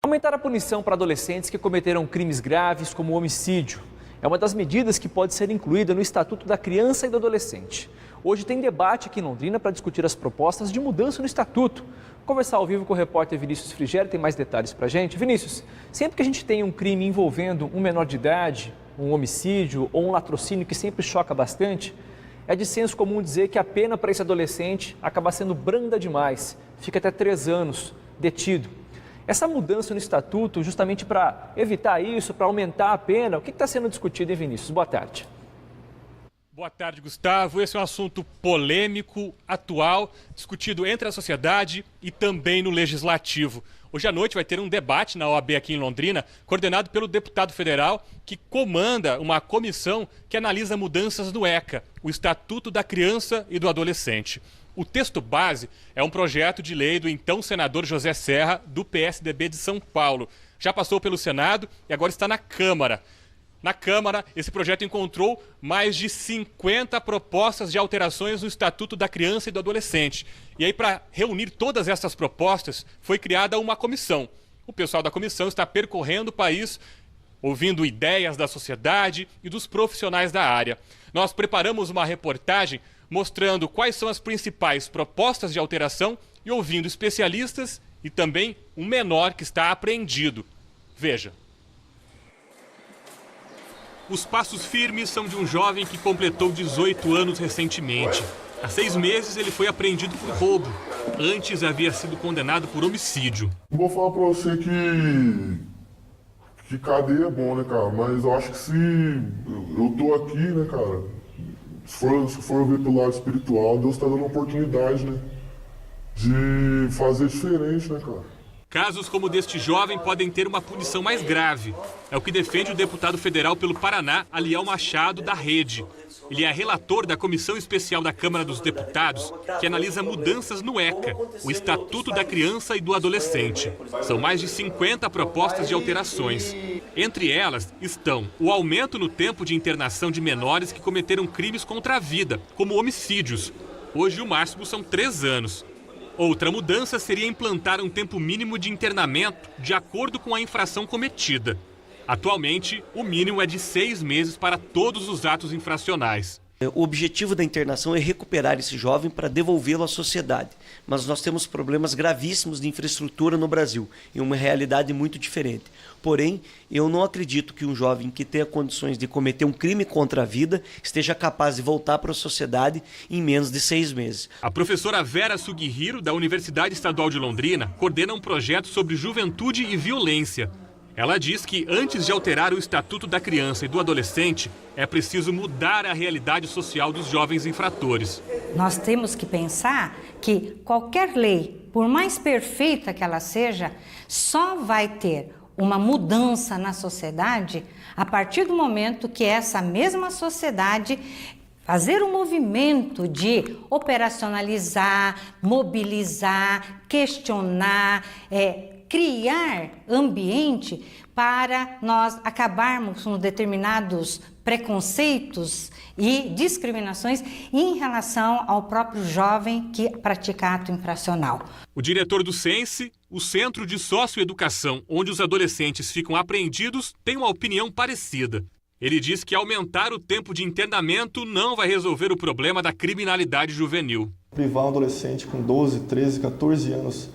Aumentar a punição para adolescentes que cometeram crimes graves como homicídio é uma das medidas que pode ser incluída no Estatuto da Criança e do Adolescente. Hoje tem debate aqui em Londrina para discutir as propostas de mudança no Estatuto. Vou conversar ao vivo com o repórter Vinícius Frigério, tem mais detalhes para a gente. Vinícius, sempre que a gente tem um crime envolvendo um menor de idade, um homicídio ou um latrocínio que sempre choca bastante, é de senso comum dizer que a pena para esse adolescente acaba sendo branda demais, fica até 3 anos detido. Essa mudança no Estatuto, justamente para evitar isso, para aumentar a pena, o que está sendo discutido, hein, Vinícius? Boa tarde. Boa tarde, Gustavo. Esse é um assunto polêmico, atual, discutido entre a sociedade e também no Legislativo. Hoje à noite vai ter um debate na OAB aqui em Londrina, coordenado pelo deputado federal que comanda uma comissão que analisa mudanças no ECA, o Estatuto da Criança e do Adolescente. O texto base é um projeto de lei do então senador José Serra, do PSDB de São Paulo. Já passou pelo Senado e agora está na Câmara. Na Câmara, esse projeto encontrou mais de 50 propostas de alterações no Estatuto da Criança e do Adolescente. E aí, para reunir todas essas propostas, foi criada uma comissão. O pessoal da comissão está percorrendo o país, ouvindo ideias da sociedade e dos profissionais da área. Nós preparamos uma reportagem mostrando quais são as principais propostas de alteração e ouvindo especialistas e também um menor que está apreendido. Veja. Os passos firmes são de um jovem que completou 18 anos recentemente. Há 6 meses ele foi apreendido por roubo. Antes havia sido condenado por homicídio. Vou falar pra você que cadeia é bom, né, cara? Mas eu acho que se eu tô aqui, né, cara, se for ver pelo lado espiritual, Deus tá dando uma oportunidade, né, de fazer diferente, né, cara? Casos como o deste jovem podem ter uma punição mais grave. É o que defende o deputado federal pelo Paraná, Aliel Machado, da Rede. Ele é relator da Comissão Especial da Câmara dos Deputados, que analisa mudanças no ECA, o Estatuto da Criança e do Adolescente. São mais de 50 propostas de alterações. Entre elas estão o aumento no tempo de internação de menores que cometeram crimes contra a vida, como homicídios. Hoje o máximo são 3 anos. Outra mudança seria implantar um tempo mínimo de internamento de acordo com a infração cometida. Atualmente, o mínimo é de 6 meses para todos os atos infracionais. O objetivo da internação é recuperar esse jovem para devolvê-lo à sociedade. Mas nós temos problemas gravíssimos de infraestrutura no Brasil, em uma realidade muito diferente. Porém, eu não acredito que um jovem que tenha condições de cometer um crime contra a vida esteja capaz de voltar para a sociedade em menos de 6 meses. A professora Vera Sugihiro, da Universidade Estadual de Londrina, coordena um projeto sobre juventude e violência. Ela diz que antes de alterar o Estatuto da Criança e do Adolescente, é preciso mudar a realidade social dos jovens infratores. Nós temos que pensar que qualquer lei, por mais perfeita que ela seja, só vai ter uma mudança na sociedade a partir do momento que essa mesma sociedade fazer um movimento de operacionalizar, mobilizar, questionar, criar ambiente para nós acabarmos com determinados preconceitos e discriminações em relação ao próprio jovem que pratica ato infracional. O diretor do SENSE, o Centro de Socioeducação, onde os adolescentes ficam apreendidos, tem uma opinião parecida. Ele diz que aumentar o tempo de internamento não vai resolver o problema da criminalidade juvenil. Privar um adolescente com 12, 13, 14 anos,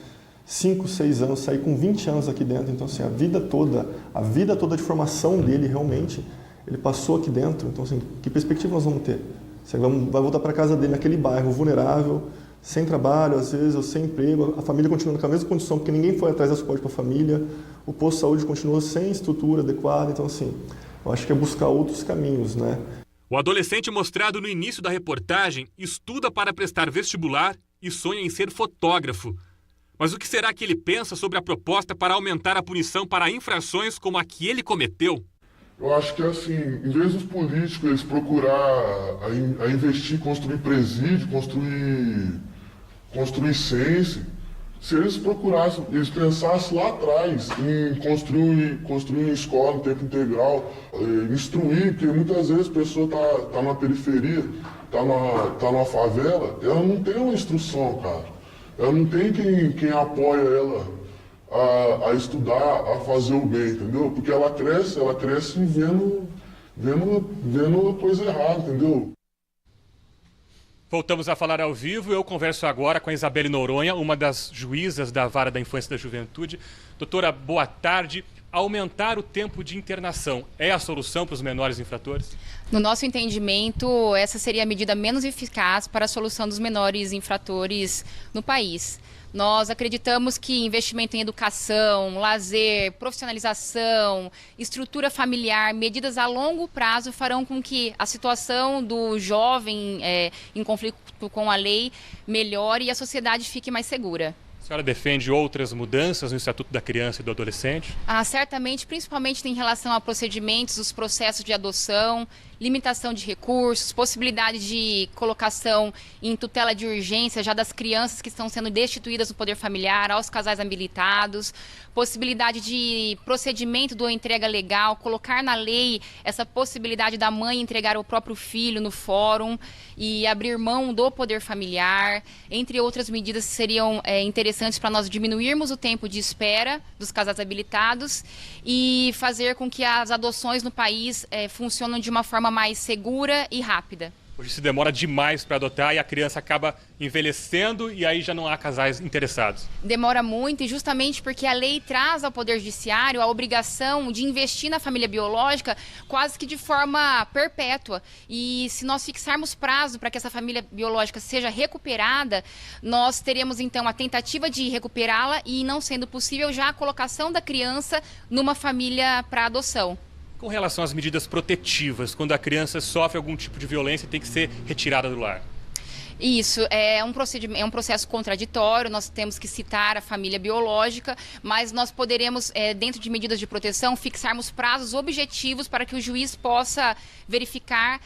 5, 6 anos, sair com 20 anos aqui dentro, então assim, a vida toda de formação dele realmente, ele passou aqui dentro, então assim, que perspectiva nós vamos ter? Você vai voltar para casa dele naquele bairro vulnerável, sem trabalho, às vezes, ou sem emprego, a família continua com a mesma condição, porque ninguém foi atrás da suporte para a família, o posto de saúde continua sem estrutura adequada, então assim, eu acho que é buscar outros caminhos, né? O adolescente mostrado no início da reportagem estuda para prestar vestibular e sonha em ser fotógrafo. Mas o que será que ele pensa sobre a proposta para aumentar a punição para infrações como a que ele cometeu? Eu acho que assim, em vez dos políticos eles procurar a investir, construir presídio, construir ciência, se eles procurassem, eles pensassem lá atrás em construir uma escola em tempo integral, instruir, porque muitas vezes a pessoa tá na periferia, tá numa favela, ela não tem uma instrução, cara. Ela não tem quem apoia ela a estudar, a fazer o bem, entendeu? Porque ela cresce vendo a coisa errada, entendeu? Voltamos a falar ao vivo. Eu converso agora com a Isabelle Noronha, uma das juízas da Vara da Infância e da Juventude. Doutora, boa tarde. Aumentar o tempo de internação é a solução para os menores infratores? No nosso entendimento, essa seria a medida menos eficaz para a solução dos menores infratores no país. Nós acreditamos que investimento em educação, lazer, profissionalização, estrutura familiar, medidas a longo prazo farão com que a situação do jovem em conflito com a lei melhore e a sociedade fique mais segura. A senhora defende outras mudanças no Estatuto da Criança e do Adolescente? Certamente, principalmente em relação a procedimentos, os processos de adoção, limitação de recursos, possibilidade de colocação em tutela de urgência já das crianças que estão sendo destituídas do poder familiar, aos casais habilitados, possibilidade de procedimento do entrega legal, colocar na lei essa possibilidade da mãe entregar o próprio filho no fórum e abrir mão do poder familiar, entre outras medidas que seriam interessantes para nós diminuirmos o tempo de espera dos casais habilitados e fazer com que as adoções no país funcionem de uma forma mais segura e rápida. Hoje se demora demais para adotar e a criança acaba envelhecendo e aí já não há casais interessados. Demora muito e justamente porque a lei traz ao Poder Judiciário a obrigação de investir na família biológica quase que de forma perpétua. E se nós fixarmos prazo para que essa família biológica seja recuperada, nós teremos então a tentativa de recuperá-la e, não sendo possível, já a colocação da criança numa família para adoção. Com relação às medidas protetivas, quando a criança sofre algum tipo de violência e tem que ser retirada do lar? Isso, é um processo contraditório, nós temos que citar a família biológica, mas nós poderemos, dentro de medidas de proteção, fixarmos prazos objetivos para que o juiz possa verificar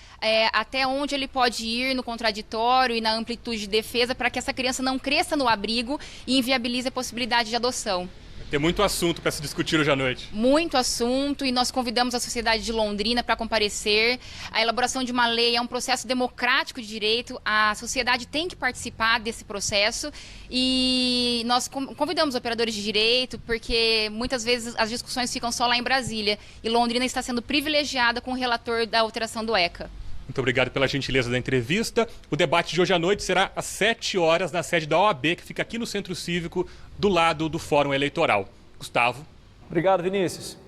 até onde ele pode ir no contraditório e na amplitude de defesa para que essa criança não cresça no abrigo e inviabilize a possibilidade de adoção. Tem muito assunto para se discutir hoje à noite. Muito assunto e nós convidamos a sociedade de Londrina para comparecer. A elaboração de uma lei é um processo democrático de direito, a sociedade tem que participar desse processo e nós convidamos operadores de direito porque muitas vezes as discussões ficam só lá em Brasília e Londrina está sendo privilegiada com o relator da alteração do ECA. Muito obrigado pela gentileza da entrevista. O debate de hoje à noite será às 7 horas na sede da OAB, que fica aqui no Centro Cívico, do lado do Fórum Eleitoral. Gustavo. Obrigado, Vinícius.